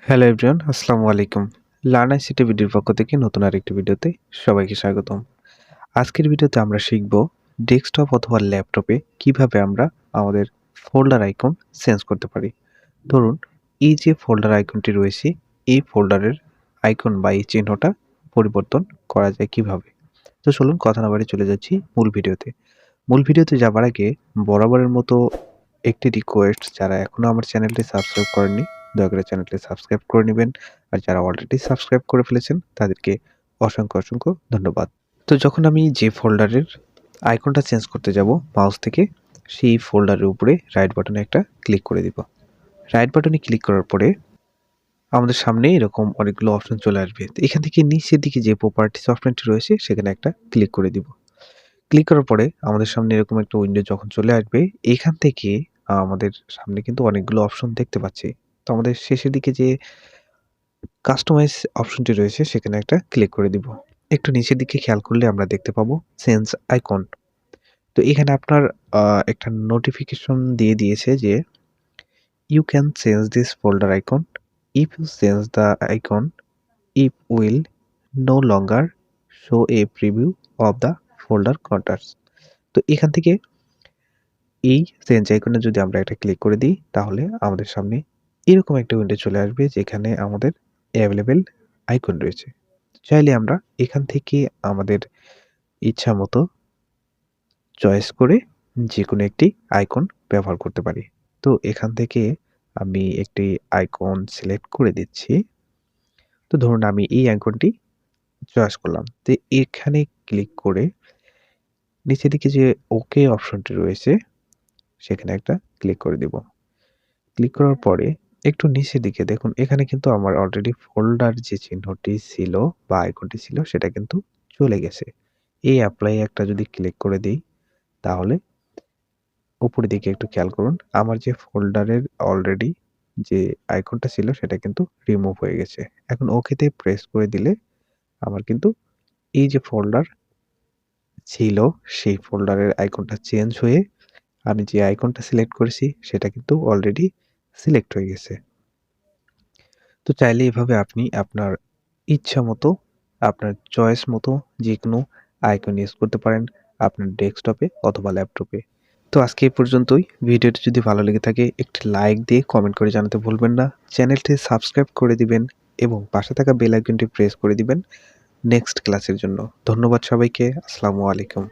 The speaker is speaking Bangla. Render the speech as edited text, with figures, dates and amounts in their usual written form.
হ্যালো এভরিওয়ান, আসসালামু আলাইকুম। লার্ন আইসিটি বিডির পক্ষ থেকে নতুন আরেকটি ভিডিওতে সবাইকে স্বাগতম। আজকের ভিডিওতে আমরা শিখব ডেস্কটপ অথবা ল্যাপটপে কিভাবে আমরা আমাদের ফোল্ডার আইকন চেঞ্জ করতে পারি। ধরুন এই যে ফোল্ডার আইকনটি রয়েছে, এই ফোল্ডারের আইকন বা এই চিহ্নটা পরিবর্তন করা যায় কিভাবে। তো চলুন কথা না বাড়িয়ে চলে যাচ্ছি মূল ভিডিওতে। মূল ভিডিওতে যাবার আগে বরাবরের মতো একটি রিকোয়েস্ট, যারা এখনো আমার চ্যানেলটি সাবস্ক্রাইব করেননি দয়া করে চ্যানেলটি সাবস্ক্রাইব করে নেবেন, আর যারা অলরেডি সাবস্ক্রাইব করে ফেলেছেন তাদেরকে অসংখ্য ধন্যবাদ। তো যখন আমি যে ফোল্ডারের আইকনটা চেঞ্জ করতে যাব মাউস থেকে, সেই ফোল্ডারের উপরে রাইট বাটনে একটা ক্লিক করে দিব। রাইট বাটনে ক্লিক করার পরে আমাদের সামনে এরকম অনেকগুলো অপশন চলে আসবে। তো এখান থেকে নিচের দিকে যে প্রপার্টিস অপশনটি রয়েছে সেখানে একটা ক্লিক করে দিব। ক্লিক করার পরে আমাদের সামনে এরকম একটা উইন্ডো যখন চলে আসবে, এখান থেকে আমাদের সামনে কিন্তু অনেকগুলো অপশন দেখতে পাচ্ছি। তো আমাদের শেষের দিকে যে কাস্টমাইজ অপশনটি রয়েছে সেখানে একটা ক্লিক করে দিব। একটু নিচের দিকে খেয়াল করলে আমরা দেখতে পাবো চেঞ্জ আইকন। তো এখানে আপনার একটা নোটিফিকেশন দিয়ে দিয়েছে যে you can change this folder icon if you change the icon it will no longer show a preview of the folder contacts. তো এখান থেকে এই চেঞ্জ আইকনে যদি আমরা এটা ক্লিক করে দিই তাহলে আমাদের সামনে এরকম একটা উইন্ডো চলে আসবে যেখানে আমাদের অ্যাভেলেবেল আইকন রয়েছে। চাইলে আমরা এখান থেকে আমাদের ইচ্ছা মতো চয়েস করে যে কোনো একটি আইকন ব্যবহার করতে পারি। তো এখান থেকে আমি একটি আইকন সিলেক্ট করে দিচ্ছি। তো ধরুন আমি এই আইকনটি চয়েস করলাম। তো এখানে ক্লিক করে নিচের দিকে যে ওকে অপশনটি রয়েছে সেখানে একটা ক্লিক করে দিব। ক্লিক করার পরে একটু নিচের দিকে দেখুন, এখানে কিন্তু আমার অলরেডি ফোল্ডার যে চিহ্নটি ছিল বা আইকনটি ছিল সেটা কিন্তু চলে গেছে। এই অ্যাপ্লাই একটা যদি ক্লিক করে দিই তাহলে উপরের দিকে একটু খেয়াল করুন, আমার যে ফোল্ডারের অলরেডি যে আইকনটা ছিল সেটা কিন্তু রিমুভ হয়ে গেছে। এখন ওকেতে প্রেস করে দিলে আমার কিন্তু এই যে ফোল্ডার ছিল সেই ফোল্ডারের আইকনটা চেঞ্জ হয়ে আমি যে আইকনটা সিলেক্ট করেছি সেটা কিন্তু অলরেডি সিলেক্ট হয়ে গেছে। তো চাইলে এভাবে আপনি আপনার ইচ্ছা মতো, আপনার চয়েস মতো যেকোনো আইকন ইউজ করতে পারেন আপনার ডেস্কটপে অথবা ল্যাপটপে। তো আজকে এই পর্যন্তই। ভিডিওটি যদি ভালো লেগে থাকে একটি লাইক দিয়ে কমেন্ট করে জানাতে ভুলবেন না। চ্যানেলটি সাবস্ক্রাইব করে দিবেন এবং পাশে থাকা বেল আইকনটি প্রেস করে দিবেন নেক্সট ক্লাসের জন্য। ধন্যবাদ সবাইকে। আসসালামু আলাইকুম।